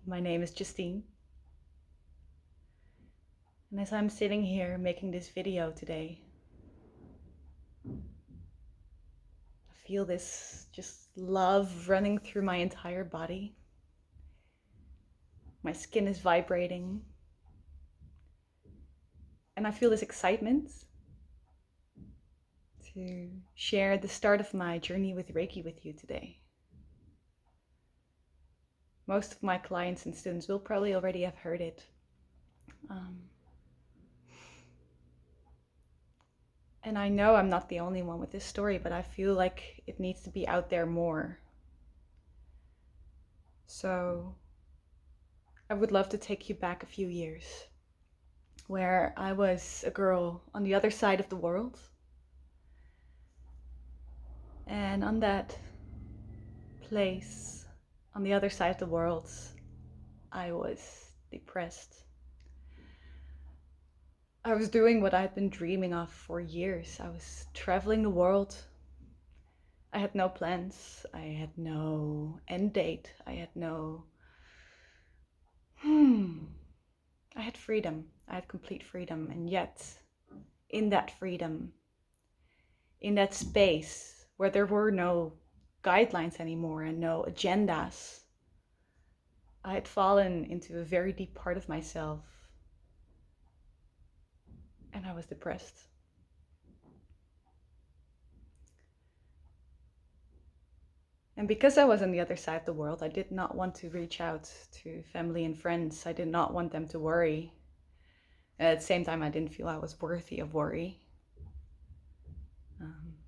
My name is Justine, and as I'm sitting here making this video today, I feel this just love running through my entire body. My skin is vibrating, and I feel this excitement to share the start of my journey with Reiki with you today. Most of my clients and students will probably already have heard it. And I know I'm not the only one with this story, but I feel like it needs to be out there more. So I would love to take you back a few years, where I was a girl on the other side of the world. And on that place, on the other side of the world, I was depressed. I was doing what I had been dreaming of for years. I was traveling the world. I had no plans. I had no end date. I had no... I had freedom. I had complete freedom. And yet, in that freedom, in that space where there were no guidelines anymore and no agendas, I had fallen into a very deep part of myself, and I was depressed. And because I was on the other side of the world, I did not want to reach out to family and friends. I did not want them to worry. And at the same time, I didn't feel I was worthy of worry.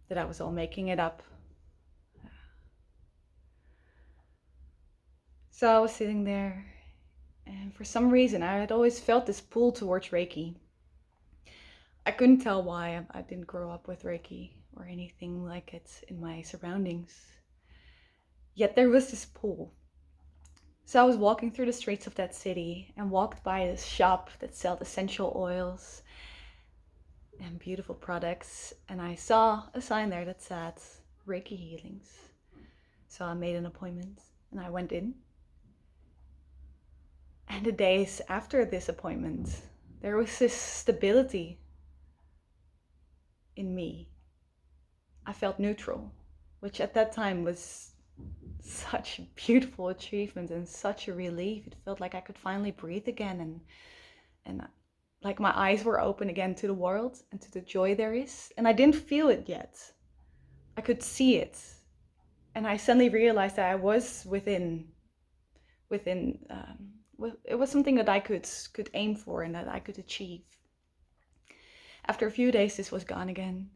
That I was all making it up. So I was sitting there, and for some reason, I had always felt this pull towards Reiki. I couldn't tell why. I didn't grow up with Reiki or anything like it in my surroundings. Yet there was this pull. So I was walking through the streets of that city and walked by this shop that sold essential oils and beautiful products. And I saw a sign there that said Reiki healings. So I made an appointment and I went in. And the days after this appointment, there was this stability in me. I felt neutral, which at that time was such a beautiful achievement and such a relief. It felt like I could finally breathe again and like my eyes were open again to the world and to the joy there is. And I didn't feel it yet. I could see it. And I suddenly realized that I was within it was something that I could aim for and that I could achieve. After a few days, this was gone again.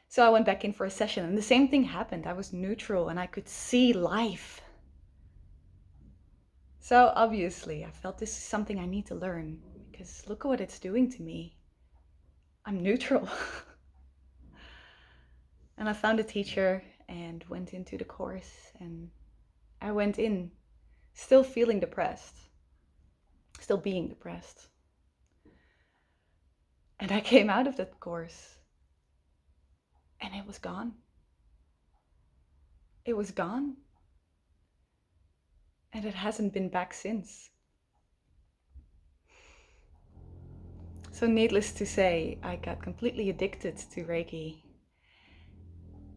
So I went back in for a session and the same thing happened. I was neutral and I could see life. So obviously I felt this is something I need to learn, because look at what it's doing to me. I'm neutral. And I found a teacher and went into the course, and I went in still feeling depressed, still being depressed. And I came out of that course and it was gone. It was gone. And it hasn't been back since. So needless to say, I got completely addicted to Reiki.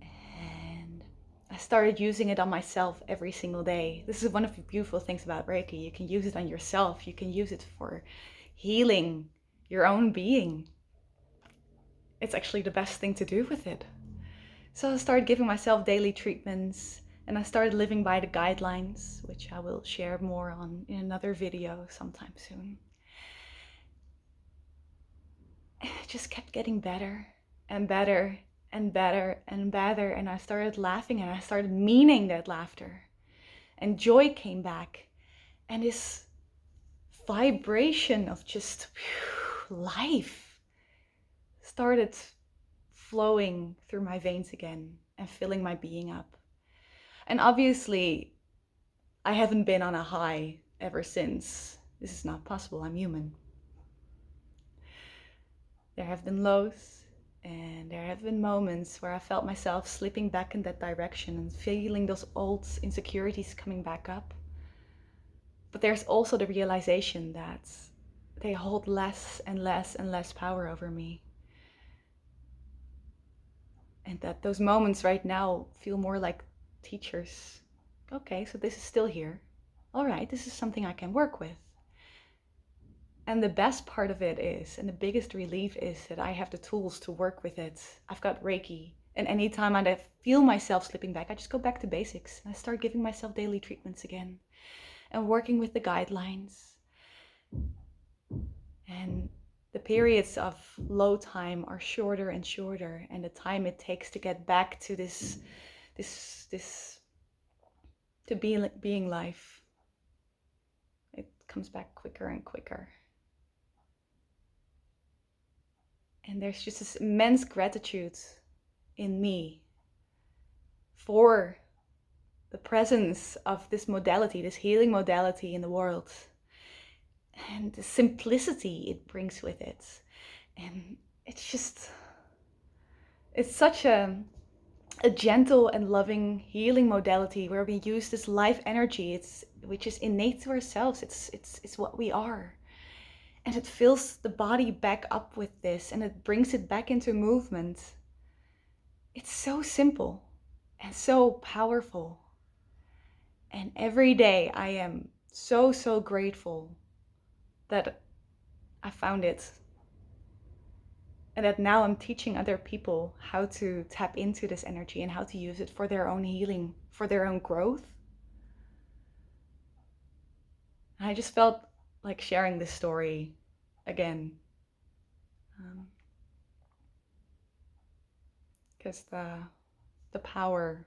And I started using it on myself every single day. This is one of the beautiful things about Reiki. You can use it on yourself. You can use it for healing your own being. It's actually the best thing to do with it. So I started giving myself daily treatments, and I started living by the guidelines, which I will share more on in another video sometime soon. And it just kept getting better and better and better and better. And I started laughing and I started meaning that laughter. And joy came back. And this vibration of just life started flowing through my veins again and filling my being up. And obviously, I haven't been on a high ever since. This is not possible. I'm human. There have been lows, and there have been moments where I felt myself slipping back in that direction and feeling those old insecurities coming back up. But there's also the realization that they hold less and less and less power over me. And that those moments right now feel more like teachers. Okay, so this is still here. All right, this is something I can work with. And the best part of it is, and the biggest relief is, that I have the tools to work with it. I've got Reiki. And anytime I feel myself slipping back, I just go back to basics. I start giving myself daily treatments again and working with the guidelines. And the periods of low time are shorter and shorter, and the time it takes to get back to this to being life, it comes back quicker and quicker. And there's just this immense gratitude in me for the presence of this modality, this healing modality in the world, and the simplicity it brings with it. And it's such a gentle and loving healing modality where we use this life energy, which is innate to ourselves. It's what we are. And it fills the body back up with this, and it brings it back into movement. It's so simple and so powerful. And every day I am so, so grateful that I found it. And that now I'm teaching other people how to tap into this energy and how to use it for their own healing, for their own growth. And I just felt like sharing this story again. Because the power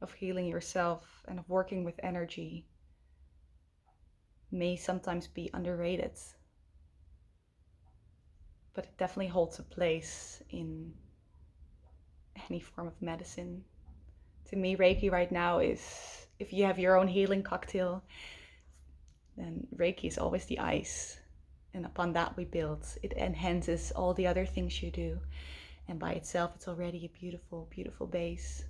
of healing yourself and of working with energy may sometimes be underrated, but it definitely holds a place in any form of medicine. To me, Reiki right now is, if you have your own healing cocktail, then Reiki is always the ice. And upon that we build. It enhances all the other things you do. And by itself, it's already a beautiful, beautiful base.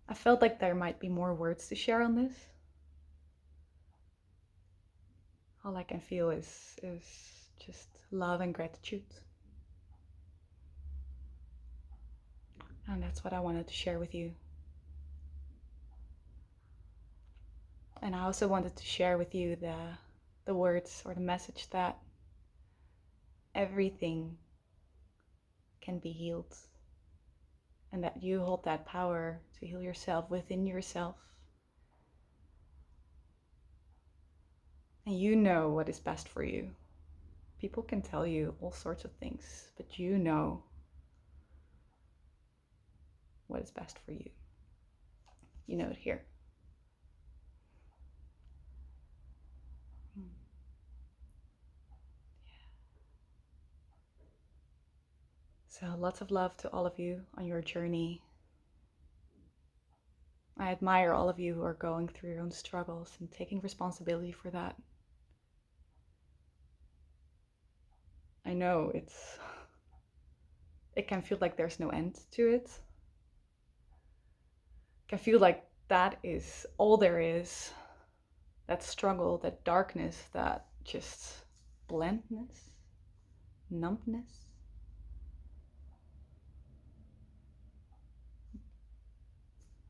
I felt like there might be more words to share on this. All I can feel is just love and gratitude. And that's what I wanted to share with you. And I also wanted to share with you the words or the message that everything can be healed. And that you hold that power to heal yourself within yourself. And you know what is best for you. People can tell you all sorts of things, but you know what is best for you. You know it here. So lots of love to all of you on your journey. I admire all of you who are going through your own struggles and taking responsibility for that. I know it can feel like there's no end to it. It can feel like that is all there is. That struggle, that darkness, that just blandness, numbness.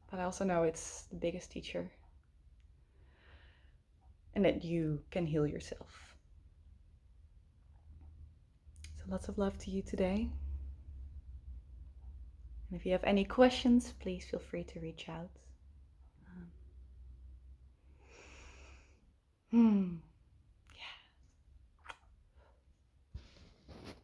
But I also know it's the biggest teacher. And that you can heal yourself. So lots of love to you today. And if you have any questions, please feel free to reach out.